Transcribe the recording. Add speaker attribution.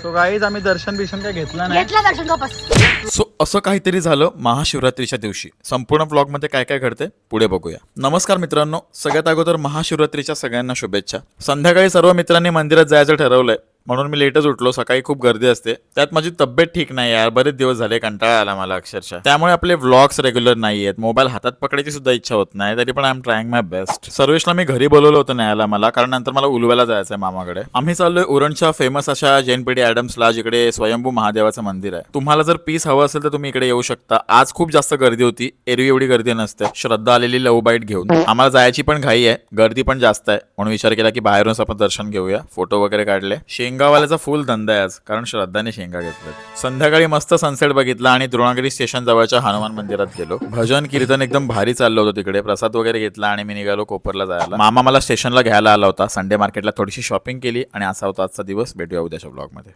Speaker 1: So guys आम्ही दर्शन बिशन काय घेतलं नाही.
Speaker 2: घेतला दर्शन वापस.
Speaker 3: सो असं काहीतरी झालं महाशिवरात्रीच्या दिवशी. संपूर्ण ब्लॉग मध्ये काय काय घडते पुढे बघूया. नमस्कार मित्रांनो, सगळ्यात अगोदर महाशिवरात्रीच्या सगळ्यांना शुभेच्छा. संध्याकाळी सर्व मित्रांनी मंदिरात जायचं ठरवलंय, म्हणून मी लेटच उठलो. सकाळी खूप गर्दी असते, त्यात माझी तब्येत ठीक नाही यार, बरेच दिवस झाले, कंटाळा आला मला अक्षरशः. त्यामुळे आपले व्लॉग्स रेग्युलर नाही आहेत, मोबाईल हातात पकडायची सुद्धा इच्छा होत नाही. तरी पण I am trying my best. सर्वेशला मी घरी बोलवलं होतं न्यायला मला, कारण नंतर मला उलव्याला जायचंय मामाकडे. आम्ही चाललोय उरणच्या फेमस अशा जैनपेढी ॲडम्सला, जिकडे स्वयंभू महादेवाचं मंदिर आहे. तुम्हाला जर पीस हवं असेल तर तुम्ही इकडे येऊ शकता. आज खूप जास्त गर्दी होती, एरवी एवढी गर्दी नसते. श्रद्धा आलेली लव बाईट घेऊन. आम्हाला जायची पण घाई आहे, गर्दी पण जास्त आहे, म्हणून विचार केला की बाहेरूनच आपण दर्शन घेऊया. फोटो वगैरे काढले. शेंगावाल्याचा फुल धंदा आहे आज, कारण श्रद्धाने शेंगा घेतल्यात. संध्याकाळी मस्त सनसेट बघितला आणि द्रोणागिरी स्टेशन जवळच्या हनुमान मंदिरात गेलो. भजन कीर्तन एकदम भारी चाललं होतं तिकडे. प्रसाद वगैरे घेतला आणि मी निघालो कोपरला जायला. मामा मला स्टेशनला घ्यायला आला होता. संडे मार्केटला थोडीशी शॉपिंग केली आणि असा होता आजचा दिवस. भेटूया उद्याच्या ब्लॉगमध्ये.